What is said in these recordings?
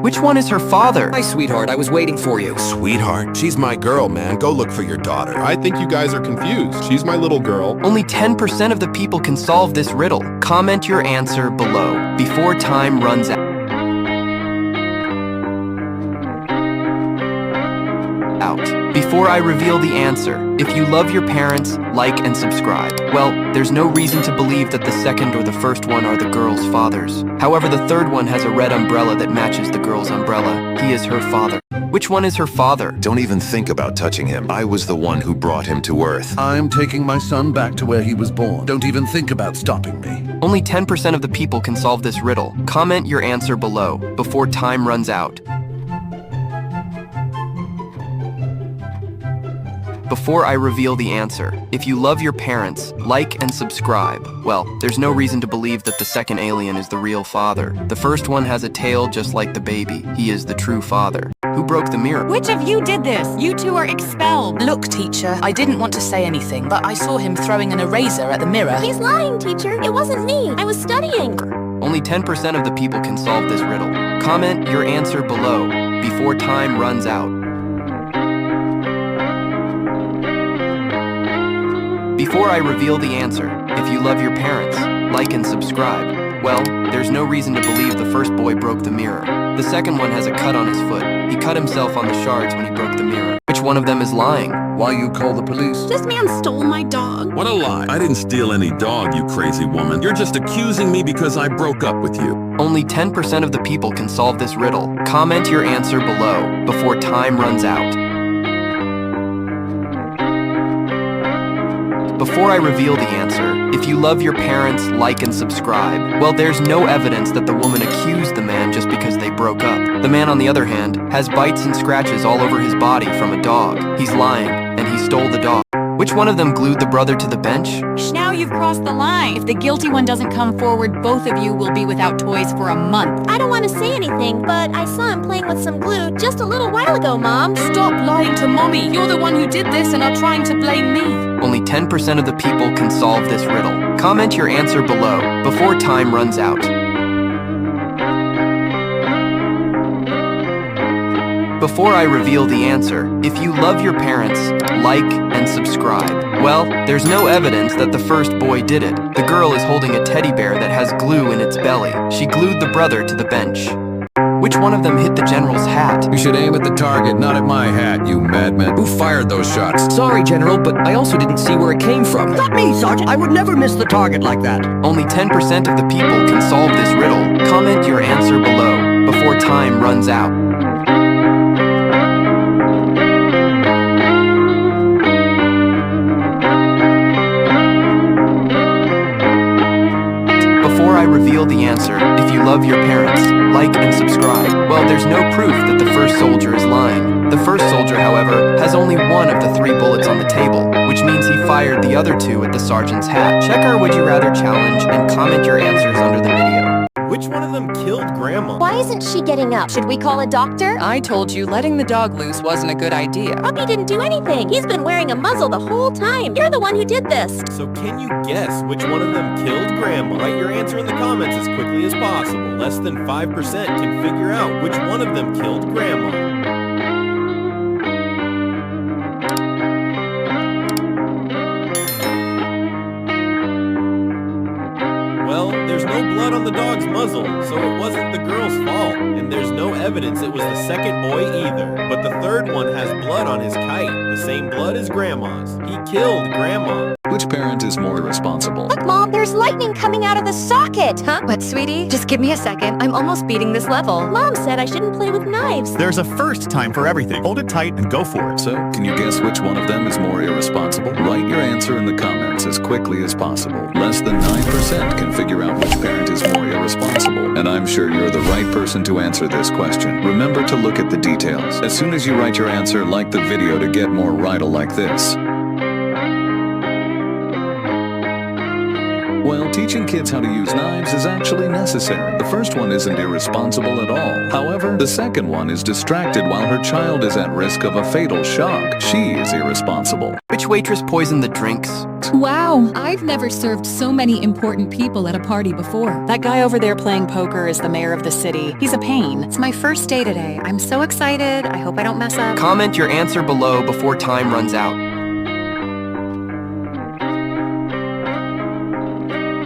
Which one is her father? Hi, sweetheart. I was waiting for you. Sweetheart, she's my girl, man. Go look for your daughter. I think you guys are confused. She's my little girl. Only 10% of the people can solve this riddle. Comment your answer below before time runs out. Before I reveal the answer, if you love your parents, like and subscribe. Well, there's no reason to believe that the second or the first one are the girl's fathers. However, the third one has a red umbrella that matches the girl's umbrella. He is her father. Which one is her father? Don't even think about touching him. I was the one who brought him to Earth. I'm taking my son back to where he was born. Don't even think about stopping me. Only 10% of the people can solve this riddle. Comment your answer below before time runs out. Before I reveal the answer, if you love your parents, like and subscribe. Well, there's no reason to believe that the second alien is the real father. The first one has a tail just like the baby. He is the true father. Who broke the mirror? Which of you did this? You two are expelled. Look, teacher, I didn't want to say anything, but I saw him throwing an eraser at the mirror. He's lying, teacher. It wasn't me. I was studying. Only 10% of the people can solve this riddle. Comment your answer below before time runs out. Before I reveal the answer, if you love your parents, like and subscribe. Well, there's no reason to believe the first boy broke the mirror. The second one has a cut on his foot. He cut himself on the shards when he broke the mirror. Which one of them is lying? Why you call the police? This man stole my dog. What a lie. I didn't steal any dog, you crazy woman. You're just accusing me because I broke up with you. Only 10% of the people can solve this riddle. Comment your answer below before time runs out. Before I reveal the answer, if you love your parents, like and subscribe. Well, there's no evidence that the woman accused the man just because they broke up. The man, on the other hand, has bites and scratches all over his body from a dog. He's lying, and he stole the dog. Which one of them glued the brother to the bench? Now you've crossed the line. If the guilty one doesn't come forward, both of you will be without toys for a month. I don't want to say anything, but I saw him playing with some glue just a little while ago, Mom. Stop lying to Mommy. You're the one who did this and are trying to blame me. Only 10% of the people can solve this riddle. Comment your answer below before time runs out. Before I reveal the answer, if you love your parents, like and subscribe. Well, there's no evidence that the first boy did it. The girl is holding a teddy bear that has glue in its belly. She glued the brother to the bench. Which one of them hit the general's hat? You should aim at the target, not at my hat, you madman. Who fired those shots? Sorry, General, but I also didn't see where it came from. Not me, Sergeant. I would never miss the target like that. Only 10% of the people can solve this riddle. Comment your answer below before time runs out. Before I reveal the answer, if you love your parents, like and subscribe. Well, there's no proof that the first soldier is lying. The first soldier, however, has only one of the 3 bullets on the table, which means he fired the other 2 at the sergeant's hat. Check our Would You Rather challenge and comment your answers under the video. Which one of them killed Grandma? Why isn't she getting up? Should we call a doctor? I told you letting the dog loose wasn't a good idea. Puppy didn't do anything. He's been wearing a muzzle the whole time. You're the one who did this. So can you guess which one of them killed Grandma? Write your answer in the comments as quickly as possible. Less than 5% can figure out which one of them killed Grandma. Well, there's no blood on the dog's muzzle, so it wasn't the girl's fault. And there's no evidence it was the second boy either. But the third one has blood on his kite, the same blood as Grandma's. He killed Grandma. Which parent is more irresponsible? Look, Mom, there's lightning coming out of the socket. Huh? What, sweetie? Just give me a second. I'm almost beating this level. Mom said I shouldn't play with knives. There's a first time for everything. Hold it tight and go for it. So, can you guess which one of them is more irresponsible? Write your answer in the comments as quickly as possible. Less than 9% can figure out which parent is more irresponsible. And I'm sure you're the right person to answer this question. Remember to look at the details. As soon as you write your answer, like the video to get more riddle like this. Well, teaching kids how to use knives is actually necessary. The first one isn't irresponsible at all. However, the second one is distracted while her child is at risk of a fatal shock. She is irresponsible. Which waitress poisoned the drinks? Wow, I've never served so many important people at a party before. That guy over there playing poker is the mayor of the city. He's a pain. It's my first day today. I'm so excited. I hope I don't mess up. Comment your answer below before time runs out.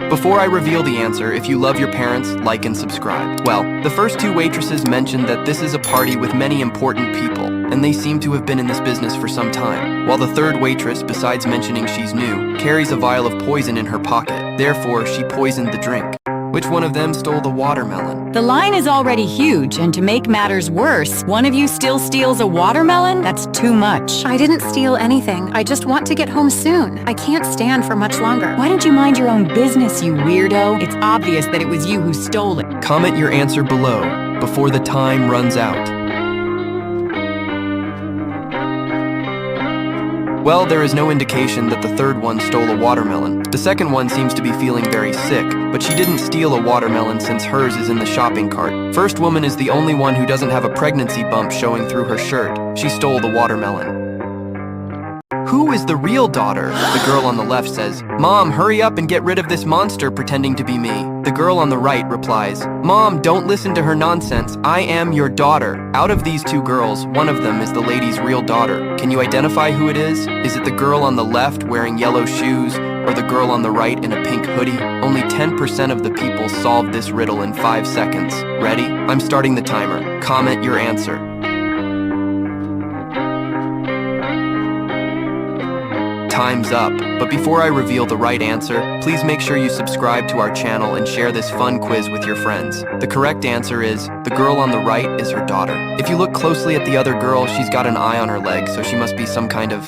Before I reveal the answer, if you love your parents, like and subscribe. Well, the first two waitresses mentioned that this is a party with many important people, and they seem to have been in this business for some time. While the third waitress, besides mentioning she's new, carries a vial of poison in her pocket. Therefore, she poisoned the drink. Which one of them stole the watermelon? The line is already huge, and to make matters worse, one of you still steals a watermelon? That's too much. I didn't steal anything. I just want to get home soon. I can't stand for much longer. Why don't you mind your own business, you weirdo? It's obvious that it was you who stole it. Comment your answer below before the time runs out. Well, there is no indication that the third one stole a watermelon. The second one seems to be feeling very sick, but she didn't steal a watermelon since hers is in the shopping cart. First woman is the only one who doesn't have a pregnancy bump showing through her shirt. She stole the watermelon. Who is the real daughter? The girl on the left says, "Mom, hurry up and get rid of this monster pretending to be me." The girl on the right replies, "Mom, don't listen to her nonsense. I am your daughter." Out of these two girls, one of them is the lady's real daughter. Can you identify who it is? Is it the girl on the left wearing yellow shoes, or the girl on the right in a pink hoodie? Only 10% of the people solved this riddle in 5 seconds. Ready? I'm starting the timer. Comment your answer. Time's up, but before I reveal the right answer, please make sure you subscribe to our channel and share this fun quiz with your friends. The correct answer is, the girl on the right is her daughter. If you look closely at the other girl, she's got an eye on her leg, so she must be some kind of...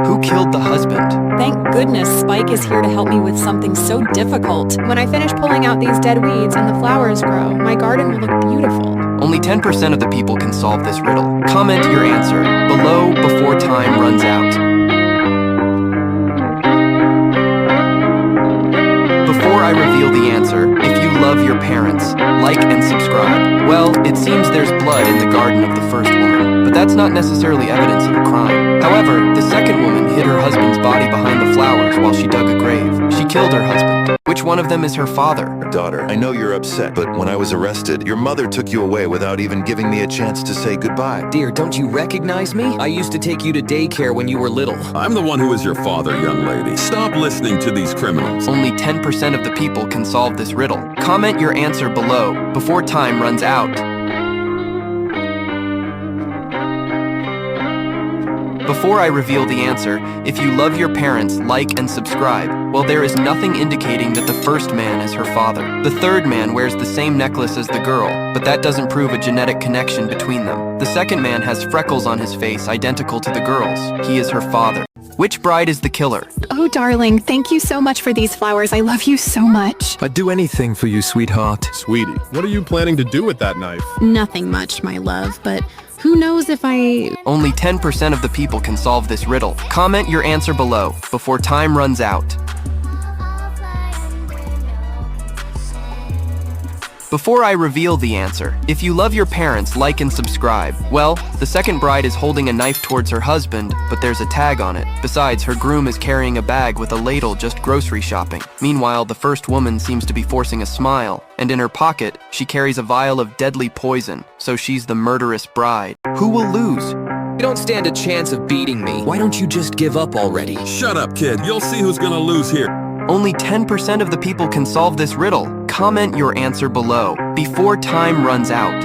Who killed the husband? Thank goodness Spike is here to help me with something so difficult. When I finish pulling out these dead weeds and the flowers grow, my garden will look beautiful. Only 10% of the people can solve this riddle. Comment your answer below before time runs out. Before I reveal the answer, if you love your parents, like and subscribe. Well, it seems there's blood in the garden of the first woman, but that's not necessarily evidence of a crime. However, the second woman hid her husband's body behind the flowers while she dug a grave. She killed her husband. Which one of them is her father? Daughter, I know you're upset, but when I was arrested, your mother took you away without even giving me a chance to say goodbye. Dear, don't you recognize me? I used to take you to daycare when you were little. I'm the one who is your father, young lady. Stop listening to these criminals. Only 10% of the people can solve this riddle. Comment your answer below before time runs out. Before I reveal the answer, if you love your parents, like and subscribe. Well, there is nothing indicating that the first man is her father. The third man wears the same necklace as the girl, but that doesn't prove a genetic connection between them. The second man has freckles on his face identical to the girl's. He is her father. Which bride is the killer? Oh, darling, thank you so much for these flowers. I love you so much. I'd do anything for you, sweetheart. Sweetie, what are you planning to do with that knife? Nothing much, my love, but who knows if I... Only 10% of the people can solve this riddle. Comment your answer below before time runs out. Before I reveal the answer, if you love your parents, like and subscribe. Well, the second bride is holding a knife towards her husband, but there's a tag on it. Besides, her groom is carrying a bag with a ladle just grocery shopping. Meanwhile, the first woman seems to be forcing a smile, and in her pocket, she carries a vial of deadly poison, so she's the murderous bride. Who will lose? You don't stand a chance of beating me. Why don't you just give up already? Shut up, kid. You'll see who's gonna lose here. Only 10% of the people can solve this riddle. Comment your answer below before time runs out.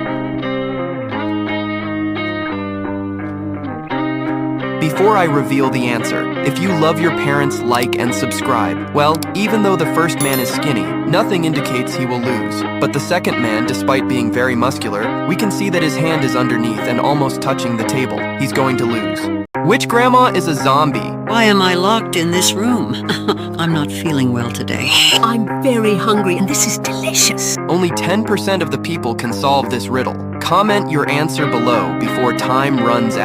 Before I reveal the answer, if you love your parents, like and subscribe. Well, even though the first man is skinny, nothing indicates he will lose. But the second man, despite being very muscular, we can see that his hand is underneath and almost touching the table. He's going to lose. Which grandma is a zombie? Why am I locked in this room? I'm not feeling well today. I'm very hungry and this is delicious. Only 10% of the people can solve this riddle. Comment your answer below before time runs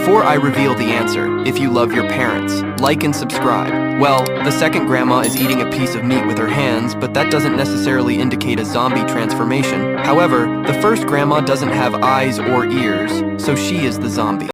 Before I reveal the answer, if you love your parents, like and subscribe. Well, the second grandma is eating a piece of meat with her hands, but that doesn't necessarily indicate a zombie transformation. However, the first grandma doesn't have eyes or ears, so she is the zombie.